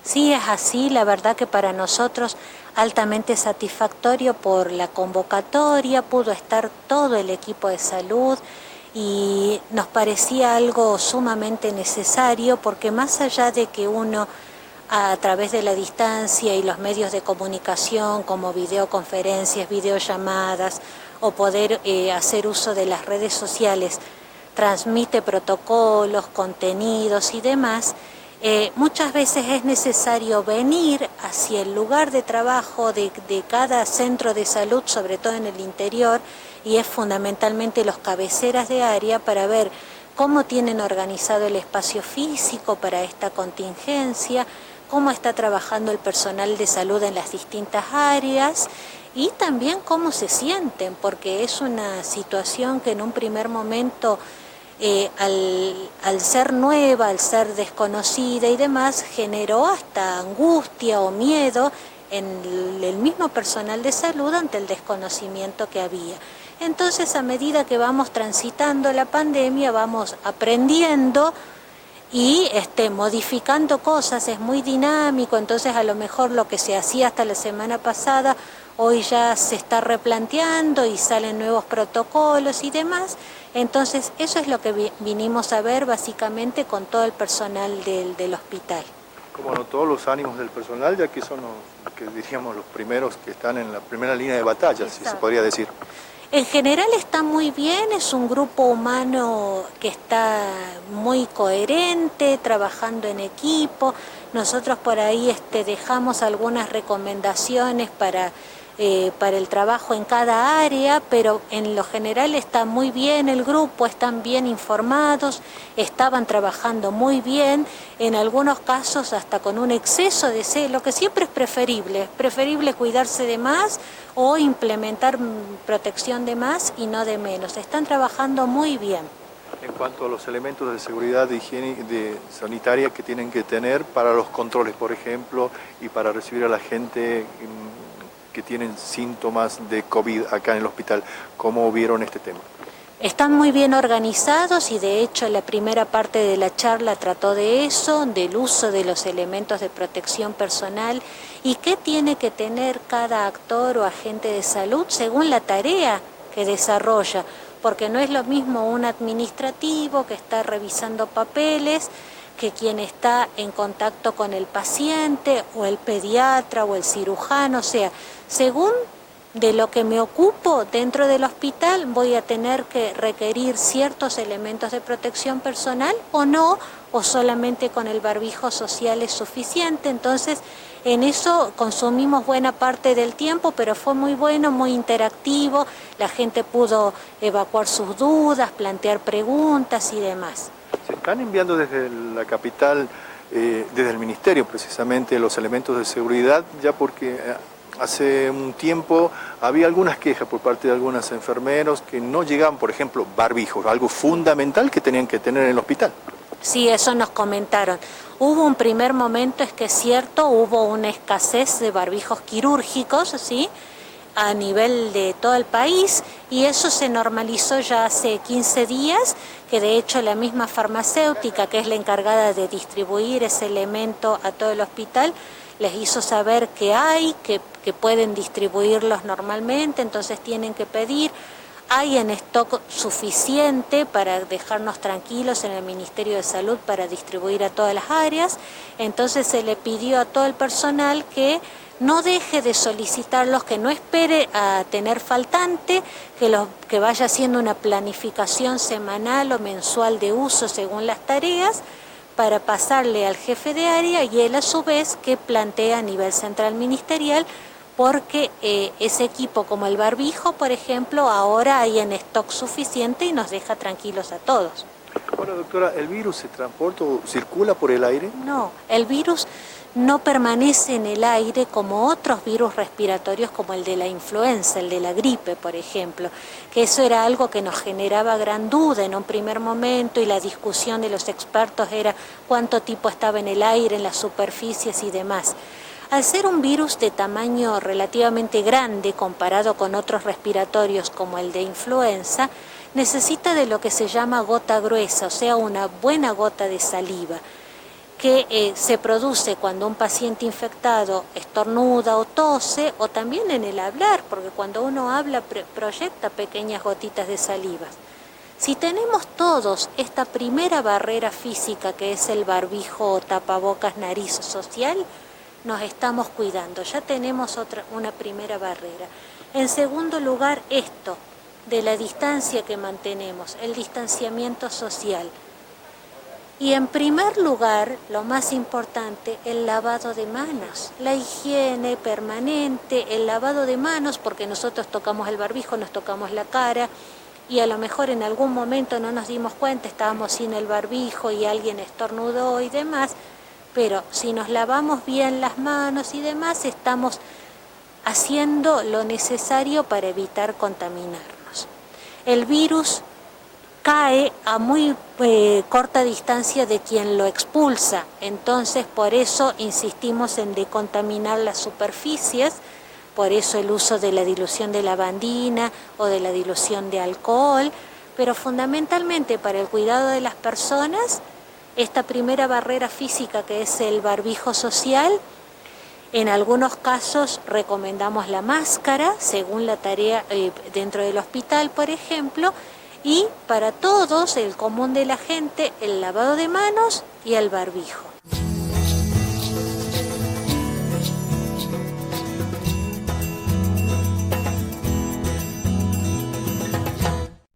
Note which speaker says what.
Speaker 1: Sí, es así, la verdad que para nosotros altamente satisfactorio por la convocatoria, pudo estar todo el equipo de salud y nos parecía algo sumamente necesario porque más allá de que uno a través de la distancia y los medios de comunicación como videoconferencias, videollamadas o poder hacer uso de las redes sociales, transmite protocolos, contenidos y demás, muchas veces es necesario venir hacia el lugar de trabajo de cada centro de salud, sobre todo en el interior, y es fundamentalmente los cabeceras de área para ver cómo tienen organizado el espacio físico para esta contingencia, cómo está trabajando el personal de salud en las distintas áreas y también cómo se sienten, porque es una situación que en un primer momento, al ser nueva, al ser desconocida y demás, generó hasta angustia o miedo en el mismo personal de salud ante el desconocimiento que había. Entonces, a medida que vamos transitando la pandemia, vamos aprendiendo y modificando cosas, es muy dinámico, entonces a lo mejor lo que se hacía hasta la semana pasada, hoy ya se está replanteando y salen nuevos protocolos y demás, entonces eso es lo que vinimos a ver básicamente con todo el personal del hospital.
Speaker 2: Como no, todos los ánimos del personal, ya que son los que diríamos los primeros que están en la primera línea de batalla, exacto, si se podría decir.
Speaker 1: En general está muy bien, es un grupo humano que está muy coherente, trabajando en equipo. Nosotros por ahí dejamos algunas recomendaciones para el trabajo en cada área, pero en lo general está muy bien el grupo, están bien informados, estaban trabajando muy bien, en algunos casos hasta con un exceso de lo que siempre es preferible cuidarse de más o implementar protección de más y no de menos. Están trabajando muy bien.
Speaker 2: En cuanto a los elementos de seguridad, de higiene sanitaria que tienen que tener para los controles, por ejemplo, y para recibir a la gente que tienen síntomas de COVID acá en el hospital, ¿cómo vieron este tema?
Speaker 1: Están muy bien organizados y de hecho la primera parte de la charla trató de eso, del uso de los elementos de protección personal y qué tiene que tener cada actor o agente de salud según la tarea que desarrolla, porque no es lo mismo un administrativo que está revisando papeles que quien está en contacto con el paciente o el pediatra o el cirujano, o sea, según de lo que me ocupo dentro del hospital voy a tener que requerir ciertos elementos de protección personal o no, o solamente con el barbijo social es suficiente. Entonces en eso consumimos buena parte del tiempo, pero fue muy bueno, muy interactivo, la gente pudo evacuar sus dudas, plantear preguntas y demás.
Speaker 2: Se están enviando desde la capital, desde el ministerio precisamente, los elementos de seguridad, ya porque hace un tiempo había algunas quejas por parte de algunos enfermeros que no llegaban, por ejemplo, barbijos, algo fundamental que tenían que tener en el hospital.
Speaker 1: Sí, eso nos comentaron. Hubo un primer momento, es que es cierto, hubo una escasez de barbijos quirúrgicos, ¿sí?, a nivel de todo el país, y eso se normalizó ya hace 15 días, que de hecho la misma farmacéutica, que es la encargada de distribuir ese elemento a todo el hospital, les hizo saber que hay, que pueden distribuirlos normalmente, entonces tienen que pedir. Hay en stock suficiente para dejarnos tranquilos en el Ministerio de Salud para distribuir a todas las áreas, entonces se le pidió a todo el personal que no deje de solicitarlos, que no espere a tener faltante, que vaya haciendo una planificación semanal o mensual de uso según las tareas, para pasarle al jefe de área y él a su vez que plantea a nivel central ministerial, porque ese equipo como el barbijo, por ejemplo, ahora hay en stock suficiente y nos deja tranquilos a todos.
Speaker 2: Bueno, doctora, ¿el virus se transporta o circula por el aire?
Speaker 1: No, el virus no permanece en el aire como otros virus respiratorios como el de la influenza, el de la gripe, por ejemplo, que eso era algo que nos generaba gran duda en un primer momento y la discusión de los expertos era cuánto tiempo estaba en el aire, en las superficies y demás. Al ser un virus de tamaño relativamente grande comparado con otros respiratorios como el de influenza, necesita de lo que se llama gota gruesa, o sea, una buena gota de saliva. que se produce cuando un paciente infectado estornuda o tose, o también en el hablar, porque cuando uno habla proyecta pequeñas gotitas de saliva. Si tenemos todos esta primera barrera física, que es el barbijo o tapabocas nariz social, nos estamos cuidando, ya tenemos una primera barrera. En segundo lugar, esto de la distancia que mantenemos, el distanciamiento social. Y en primer lugar, lo más importante, el lavado de manos, la higiene permanente, el lavado de manos, porque nosotros tocamos el barbijo, nos tocamos la cara, y a lo mejor en algún momento no nos dimos cuenta, estábamos sin el barbijo y alguien estornudó y demás, pero si nos lavamos bien las manos y demás, estamos haciendo lo necesario para evitar contaminarnos. El virus cae a muy corta distancia de quien lo expulsa, entonces por eso insistimos en decontaminar las superficies, por eso el uso de la dilución de lavandina o de la dilución de alcohol, pero fundamentalmente para el cuidado de las personas, esta primera barrera física que es el barbijo social. En algunos casos recomendamos la máscara, según la tarea dentro del hospital, por ejemplo, y para todos, el común de la gente, el lavado de manos y el barbijo.